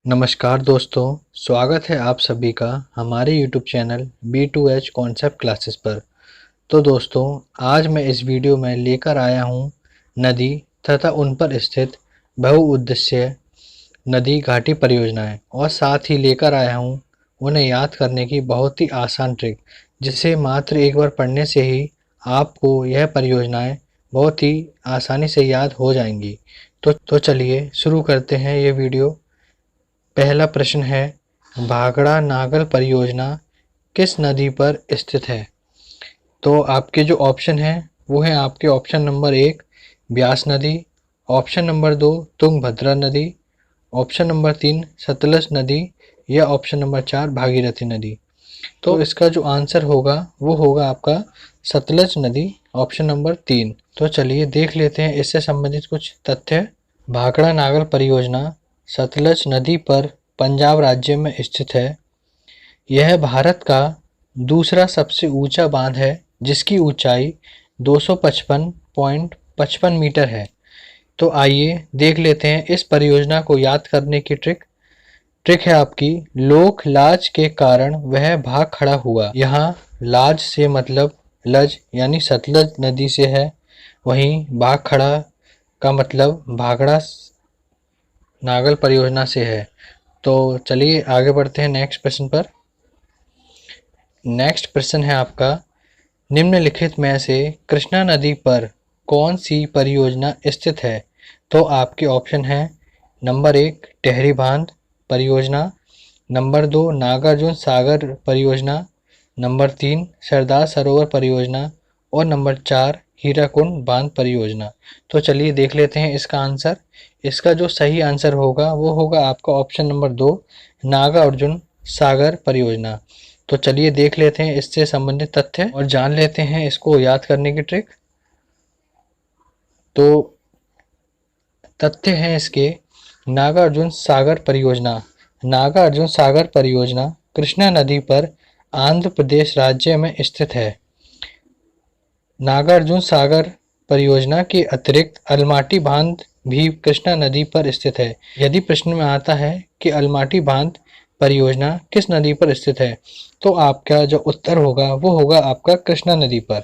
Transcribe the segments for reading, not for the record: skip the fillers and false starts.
नमस्कार दोस्तों, स्वागत है आप सभी का हमारे YouTube channel B2H concept classes पर। तो दोस्तों, आज मैं इस वीडियो में लेकर आया हूँ नदी तथा उन पर स्थित बहुउद्देश्य नदी घाटी परियोजनाएं और साथ ही लेकर आया हूँ उन्हें याद करने की बहुत ही आसान ट्रिक, जिसे मात्र एक बार पढ़ने से ही आपको यह परियोजनाएं बहुत ही आसानी से याद हो जाएंगी। तो चलिए शुरू करते हैं ये वीडियो। पहला प्रश्न है, भाखड़ा नागल परियोजना किस नदी पर स्थित है? तो आपके जो ऑप्शन है वो है आपके ऑप्शन नंबर 1 ब्यास नदी, ऑप्शन नंबर 2 तुंगभद्रा नदी, ऑप्शन नंबर 3 सतलज नदी या ऑप्शन नंबर 4 भागीरथी नदी। तो इसका जो आंसर होगा वो होगा आपका सतलज नदी, ऑप्शन नंबर 3। तो चलिए देख लेते हैं इससे संबंधित कुछ तथ्य। भाखड़ा नागल परियोजना सतलज नदी पर पंजाब राज्य में स्थित है। यह भारत का दूसरा सबसे ऊंचा बांध है, जिसकी ऊंचाई 255.55 मीटर है। तो आइए देख लेते हैं इस परियोजना को याद करने की ट्रिक। ट्रिक है आपकी, लोक लाज के कारण वह भाग खड़ा हुआ। यहाँ लाज से मतलब लज यानी सतलज नदी से है, वहीं भाग खड़ा का मतलब भाखड़ा नागल परियोजना से है। तो चलिए आगे बढ़ते हैं नेक्स्ट प्रश्न पर। नेक्स्ट प्रश्न है आपका, निम्नलिखित में से कृष्णा नदी पर कौन सी परियोजना स्थित है? तो आपके ऑप्शन है नंबर 1 टेहरी बांध परियोजना, नंबर 2 नागार्जुन सागर परियोजना, नंबर 3 सरदार सरोवर परियोजना और नंबर 4 हीराकुंड बांध परियोजना। तो चलिए देख लेते हैं इसका आंसर। इसका जो सही आंसर होगा वो होगा आपका ऑप्शन नंबर 2 नागार्जुन सागर परियोजना। तो चलिए देख लेते हैं इससे संबंधित तथ्य और जान लेते हैं इसको याद करने की ट्रिक। तो तथ्य हैं इसके, नागार्जुन सागर परियोजना। नागार्जुन सागर परियोजना कृष्णा नदी पर आंध्र प्रदेश राज्य में स्थित है। नागार्जुन सागर परियोजना के अतिरिक्त अलमाटी बांध भी कृष्णा नदी पर स्थित है। यदि प्रश्न में आता है कि अलमाटी बांध परियोजना किस नदी पर स्थित है, तो आपका जो उत्तर होगा वो होगा आपका कृष्णा नदी पर।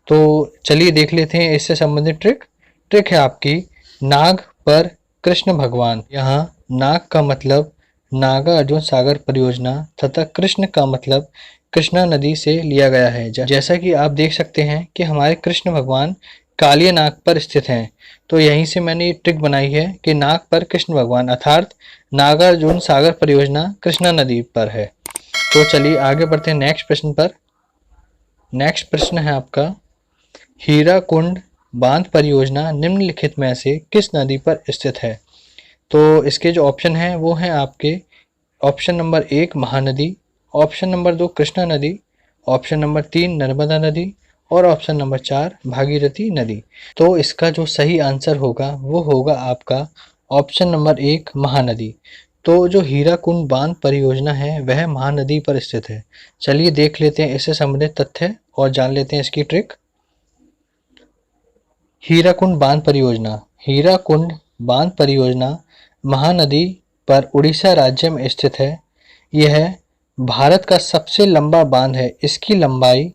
तो चलिए देख लेते हैं इससे संबंधित ट्रिक। ट्रिक है आपकी, नाग पर कृष्ण भगवान। यहाँ नाग का मतलब नागार्जुन सागर परियोजना तथा कृष्ण का मतलब कृष्णा नदी से लिया गया है। जैसा कि आप देख सकते हैं कि हमारे कृष्ण भगवान कालिया नाग पर स्थित हैं। तो यहीं से मैंने ये ट्रिक बनाई है कि नाग पर कृष्ण भगवान, अर्थात नागार्जुन सागर परियोजना कृष्णा नदी पर है। तो चलिए आगे बढ़ते हैं नेक्स्ट प्रश्न पर। नेक्स्ट प्रश्न है आपका, हीराकुंड बांध परियोजना निम्नलिखित में से किस नदी पर स्थित है? तो इसके जो ऑप्शन हैं वो हैं आपके option number 1 Mahanadi, option number 2 Krishna नदी, ऑप्शन नंबर 3 नर्मदा नदी और ऑप्शन नंबर 4 भागीरथी नदी। तो इसका जो सही आंसर होगा वो होगा आपका ऑप्शन नंबर 1 महानदी। तो जो हीराकुंड बांध परियोजना है वह महानदी पर स्थित है। चलिए देख लेते हैं इससे संबंधित तथ्य और जान लेते हैं इसकी ट्रिक। हीराकुंड बांध परियोजना। हीराकुंड बांध परियोजना महानदी पर उड़ीसा राज्य में स्थित है। यह भारत का सबसे लंबा बांध है। इसकी लंबाई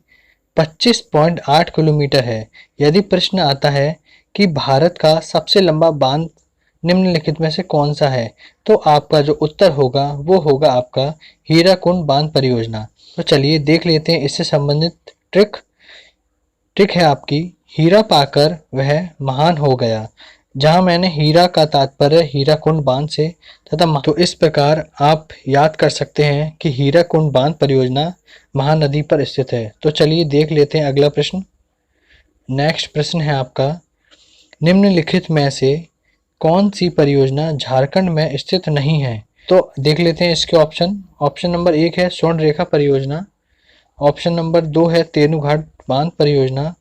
25.8 किलोमीटर है। यदि प्रश्न आता है कि भारत का सबसे लंबा बांध निम्नलिखित में से कौन सा है, तो आपका जो उत्तर होगा वो होगा आपका हीराकुंड बांध परियोजना। तो चलिए देख लेते हैं इससे संबंधित ट्रिक। ट्रिक है आपकी, हीरा पाकर वह महान हो गया। जहां मैंने हीरा का तात्पर्य हीराकुंड बांध से तथा तो इस प्रकार आप याद कर सकते हैं कि हीराकुंड बांध परियोजना महानदी पर स्थित है। तो चलिए देख लेते हैं अगला प्रश्न। नेक्स्ट प्रश्न है आपका, निम्नलिखित में से कौन सी परियोजना झारखंड में स्थित नहीं है? तो देख लेते हैं इसके ऑप्शन। ऑप्शन नंबर 1 है स्वर्ण रेखा परियोजना, ऑप्शन नंबर 2 है तेनूघाट बांध परियोजना,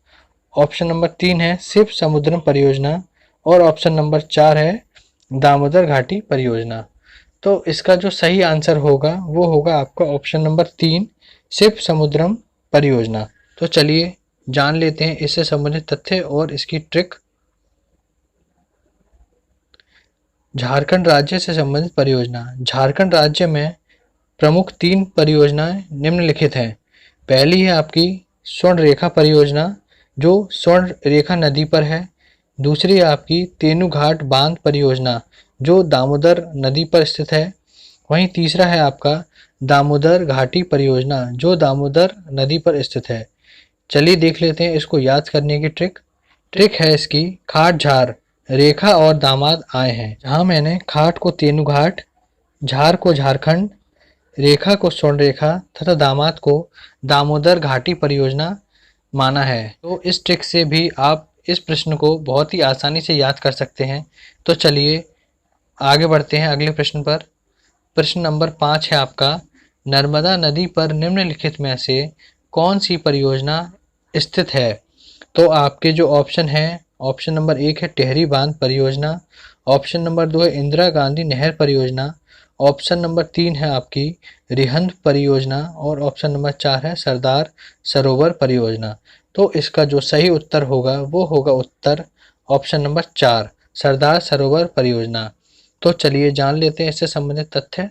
ऑप्शन नंबर 3 है शिव समुद्रम परियोजना और ऑप्शन नंबर 4 है दामोदर घाटी परियोजना। तो इसका जो सही आंसर होगा वो होगा आपका ऑप्शन नंबर 3 शिव समुद्रम परियोजना। तो चलिए जान लेते हैं इससे संबंधित तथ्य और इसकी ट्रिक। झारखंड राज्य से संबंधित परियोजना। झारखंड राज्य में प्रमुख 3 परियोजनाएं निम्नलिखित हैं। पहली है आपकी स्वर्ण रेखा परियोजना जो स्वर्ण रेखा नदी पर है। दूसरी है आपकी तेनूघाट बांध परियोजना जो दामोदर नदी पर स्थित है। वहीं तीसरा है आपका दामोदर घाटी परियोजना जो दामोदर नदी पर स्थित है। चलिए देख लेते हैं इसको याद करने की ट्रिक। ट्रिक है इसकी, खाट झार रेखा और दामाद आए हैं। जहां मैंने खाट को तेनूघाट, झार को झारखंड, रेखा को स्वर्ण रेखा तथा दामाद को दामोदर घाटी परियोजना माना है। तो इस ट्रिक से भी आप इस प्रश्न को बहुत ही आसानी से याद कर सकते हैं। तो चलिए आगे बढ़ते हैं अगले प्रश्न पर। प्रश्न नंबर 5 है आपका, नर्मदा नदी पर निम्नलिखित में से कौन सी परियोजना स्थित है। तो आपके जो ऑप्शन है, ऑप्शन नंबर 1 है टिहरी बांध परियोजना, ऑप्शन नंबर 2 है इंदिरा गांधी नहर परियोजना, ऑप्शन नंबर 3 है आपकी रिहंद परियोजना और ऑप्शन नंबर 4 है सरदार सरोवर परियोजना। तो इसका जो सही उत्तर होगा वो होगा उत्तर ऑप्शन नंबर 4 सरदार सरोवर परियोजना। तो चलिए जान लेते हैं इससे संबंधित तथ्य।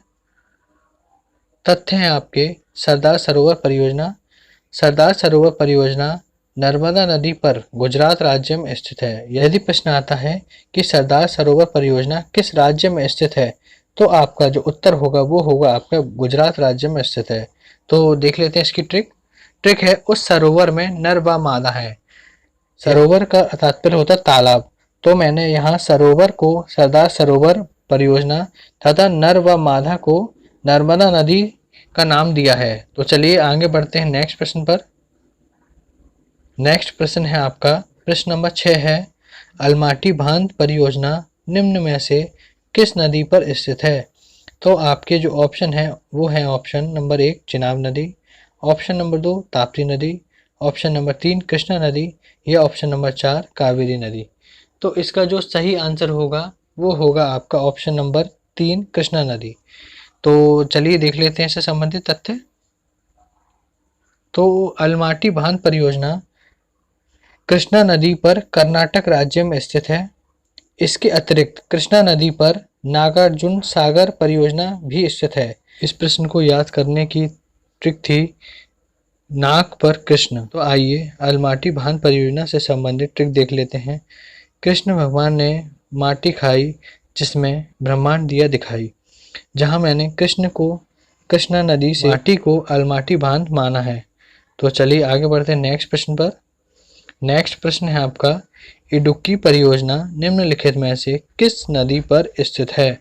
तथ्य हैं आपके सरदार सरोवर परियोजना। सरदार सरोवर परियोजना नर्मदा नदी पर गुजरात राज्य में स्थित है। यदि प्रश्न आता है कि सरदार सरोवर परियोजना किस राज्य में स्थित है तो आपका जो उत्तर होगा वो होगा आपका गुजरात राज्य में स्थित है। तो देख लेते हैं इसकी ट्रिक। ट्रिक है उस सरोवर में नर व मादा है। सरोवर का तात्पर्य होता है तालाब। तो मैंने यहाँ सरोवर को सरदार सरोवर परियोजना तथा नर व मादा को नर्मदा नदी का नाम दिया है। तो चलिए आगे बढ़ते हैं नेक्स्ट प्रश्न पर। नेक्स्ट प्रश्न है आपका प्रश्न नंबर 6 है, अलमाटी बांध परियोजना निम्न में से किस नदी पर स्थित है। तो आपके जो ऑप्शन है वो है ऑप्शन नंबर 1 चिनाब नदी, ऑप्शन नंबर 2 ताप्ती नदी, ऑप्शन नंबर 3 कृष्णा नदी या ऑप्शन नंबर 4 कावेरी नदी। तो इसका जो सही आंसर होगा वो होगा आपका ऑप्शन नंबर 3 कृष्णा नदी। तो चलिए देख लेते हैं इससे संबंधित तथ्य। तो अलमाटी बांध परियोजना कृष्णा नदी पर कर्नाटक राज्य में स्थित है। इसके अतिरिक्त कृष्णा नदी पर नागार्जुन सागर परियोजना भी स्थित है। इस प्रश्न को याद करने की ट्रिक थी नाक पर कृष्ण। तो आइए अलमाटी बांध परियोजना से संबंधित ट्रिक देख लेते हैं। कृष्ण भगवान ने माटी खाई जिसमें ब्रह्मांड दिया दिखाई। जहां मैंने कृष्ण को कृष्णा नदी से माटी को अलमाटी बांध माना है। तो चलिए आगे बढ़ते हैं नेक्स्ट प्रश्न पर। नेक्स्ट प्रश्न है आपका, इडुक्की परियोजना निम्नलिखित में से किस नदी पर स्थित है।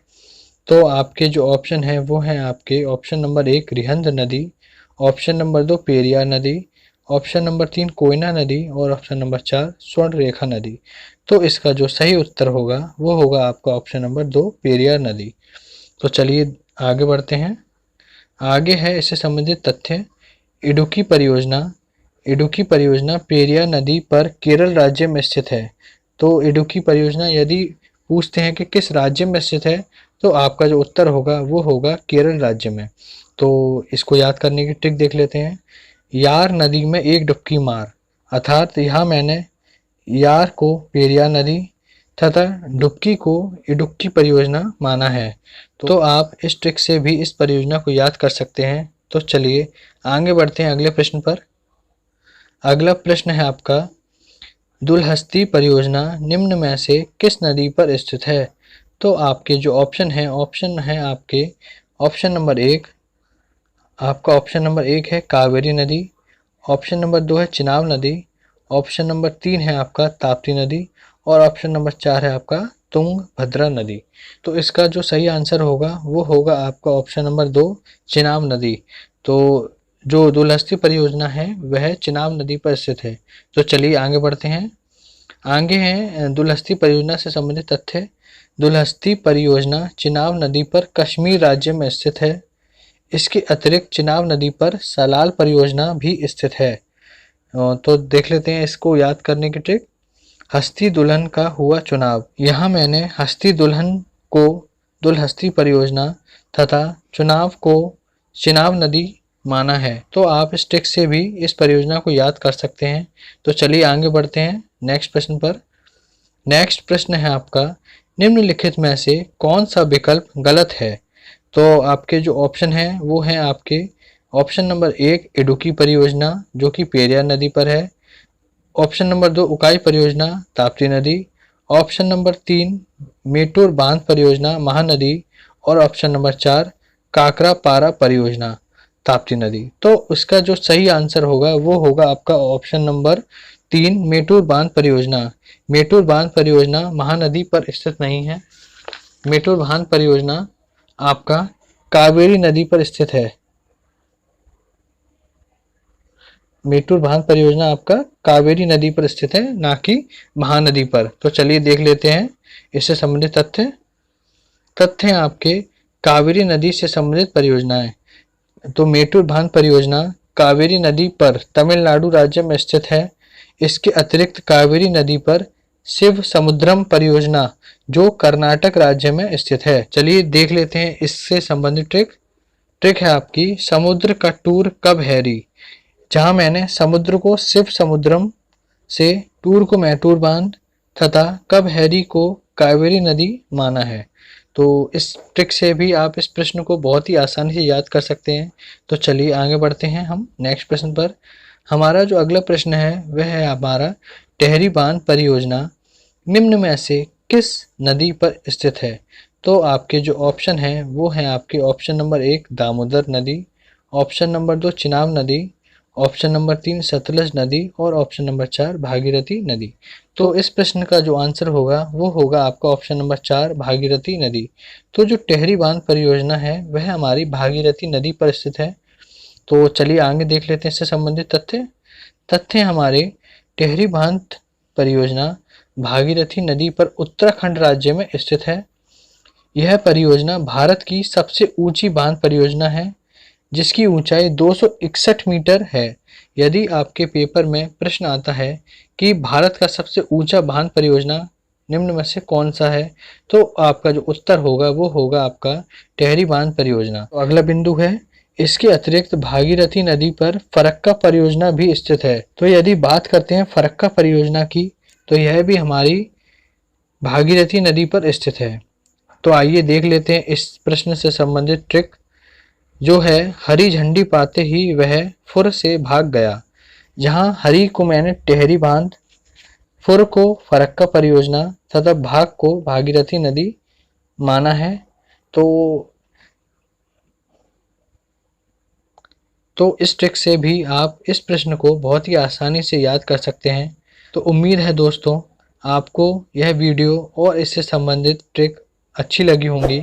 तो आपके जो ऑप्शन है वो है आपके ऑप्शन नंबर 1 रिहंद नदी, ऑप्शन नंबर 2 पेरियार नदी, ऑप्शन नंबर 3 कोयना नदी और ऑप्शन नंबर 4 स्वर्ण रेखा नदी। तो इसका जो सही उत्तर होगा वो होगा आपका ऑप्शन नंबर 2 पेरियार नदी। तो चलिए आगे बढ़ते हैं। आगे है इससे संबंधित तथ्य। इडुक्की परियोजना इडुक्की परियोजना पेरियार नदी पर केरल राज्य में स्थित है। तो इडुक्की परियोजना यदि पूछते हैं कि किस राज्य में स्थित है तो आपका जो उत्तर होगा वो होगा केरल राज्य में। तो इसको याद करने की ट्रिक देख लेते हैं। यार नदी में एक डुबकी मार, अर्थात यहाँ मैंने यार को पेरियार नदी तथा डुबकी को इडुक्की परियोजना माना है। तो आप इस ट्रिक से भी इस परियोजना को याद कर सकते हैं। तो चलिए आगे बढ़ते हैं अगले प्रश्न पर। अगला प्रश्न है आपका, दुलहस्ती परियोजना निम्न में से किस नदी पर स्थित है। तो आपके जो ऑप्शन है आपके ऑप्शन नंबर 1 आपका ऑप्शन नंबर 1 है कावेरी नदी, ऑप्शन नंबर 2 है चिनाब नदी, ऑप्शन नंबर 3 है आपका ताप्ती नदी और ऑप्शन नंबर 4 है आपका तुंगभद्रा नदी। तो इसका जो सही आंसर होगा वो होगा आपका ऑप्शन नंबर 2 चिनाब नदी। तो जो दुलहस्ती परियोजना है वह चिनाब नदी पर स्थित है। तो चलिए आगे बढ़ते हैं। आगे है दुलहस्ती परियोजना से संबंधित तथ्य। दुलहस्ती परियोजना चिनाब नदी पर कश्मीर राज्य में स्थित है। इसके अतिरिक्त चिनाब नदी पर सलाल परियोजना भी स्थित है। तो देख लेते हैं इसको याद करने की ट्रिक। हस्ती दुल्हन का हुआ चुनाव। यहाँ मैंने हस्ती दुल्हन को दुलहस्ती परियोजना तथा चुनाव को चिनाब नदी माना है। तो आप इस ट्रिक से भी इस परियोजना को याद कर सकते हैं। तो चलिए आगे बढ़ते हैं नेक्स्ट प्रश्न पर। नेक्स्ट प्रश्न है आपका, निम्नलिखित में से कौन सा विकल्प गलत है? तो आपके जो ऑप्शन हैं वो हैं आपके ऑप्शन नंबर 1 इडुक्की परियोजना जो कि पेरियार नदी पर है। ऑप्शन नंबर 2 उकाई परियोजना ताप्ती नदी। ऑप्शन नंबर 3 मेटूर बांध परियोजना महानदी। और ऑप्शन नंबर 4 काकरापारा परियोजना ताप्ती नदी। तो उसका जो सही आंसर होगा वो होगा आपका ऑप्शन नंबर 3 मेटूर बांध परियोजना। मेटूर बांध परियोजना महानदी पर स्थित नहीं है। मेटूर बांध परियोजना आपका कावेरी नदी पर स्थित है। मेटूर बांध परियोजना आपका कावेरी नदी पर स्थित है, ना कि महानदी पर। तो चलिए देख लेते हैं इससे संबंधित तथ्य। तथ्य हैं आपके कावेरी नदी से संबंधित परियोजनाएं। तो मेटूर बांध परियोजना कावेरी नदी पर तमिलनाडु राज्य में स्थित है। इसके अतिरिक्त कावेरी नदी पर शिव समुद्रम परियोजना जो कर्नाटक राज्य में स्थित है। चलिए देख लेते हैं इससे संबंधित ट्रिक है आपकी समुद्र का टूर कब हैरी। जहां मैंने समुद्र को शिव समुद्रम से टूर को मैटूर बांध तथा कब हैरी को कावेरी नदी माना है। तो इस ट्रिक से भी आप इस प्रश्न को बहुत ही आसानी से याद कर सकते हैं। तो चलिए आगे बढ़ते हैं हम नेक्स्ट प्रश्न पर। हमारा जो अगला प्रश्न है वह है हमारा टेहरी बांध परियोजना निम्न में से किस नदी पर स्थित है। तो आपके जो ऑप्शन हैं वो हैं आपके ऑप्शन नंबर 1 दामोदर नदी। ऑप्शन नंबर 2 चिनाब नदी। ऑप्शन नंबर 3 सतलज नदी। और ऑप्शन नंबर 4 भागीरथी नदी। तो इस प्रश्न का जो आंसर होगा वो होगा आपका ऑप्शन नंबर 4 भागीरथी नदी। तो जो टेहरी बांध परियोजना है वह हमारी भागीरथी नदी पर स्थित है। तो चलिए आगे देख लेते हैं इससे संबंधित तथ्य हमारे टेहरी बांध परियोजना भागीरथी नदी पर उत्तराखंड राज्य में स्थित है। यह परियोजना भारत की सबसे ऊंची बांध परियोजना है जिसकी ऊंचाई 261 मीटर है। यदि आपके पेपर में प्रश्न आता है कि भारत का सबसे ऊंचा बांध परियोजना निम्न में से कौन सा है, तो आपका जो उत्तर होगा वो होगा आपका टेहरी बांध परियोजना। तो अगला बिंदु है इसके अतिरिक्त भागीरथी नदी पर फरक्का परियोजना भी स्थित है। तो यदि बात करते हैं फरक्का परियोजना की तो यह भी हमारी भागीरथी नदी पर स्थित है। तो आइए देख लेते हैं इस प्रश्न से संबंधित ट्रिक जो है हरी झंडी पाते ही वह फुर से भाग गया। जहां हरी को मैंने टेहरी बांध, फुर को फरक्का परियोजना तथा भाग को भागीरथी नदी माना है। तो इस ट्रिक से भी आप इस प्रश्न को बहुत ही आसानी से याद कर सकते हैं। तो उम्मीद है दोस्तों आपको यह वीडियो और इससे संबंधित ट्रिक अच्छी लगी होंगी।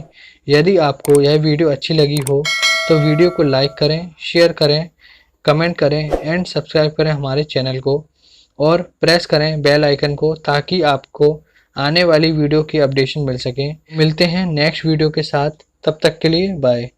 यदि आपको यह वीडियो अच्छी लगी हो तो वीडियो को लाइक करें, शेयर करें, कमेंट करें एंड सब्सक्राइब करें हमारे चैनल को और प्रेस करें बेल आइकन को ताकि आपको आने वाली वीडियो की अपडेशन मिल सके। मिलते हैं नेक्स्ट वीडियो के साथ, तब तक के लिए बाय।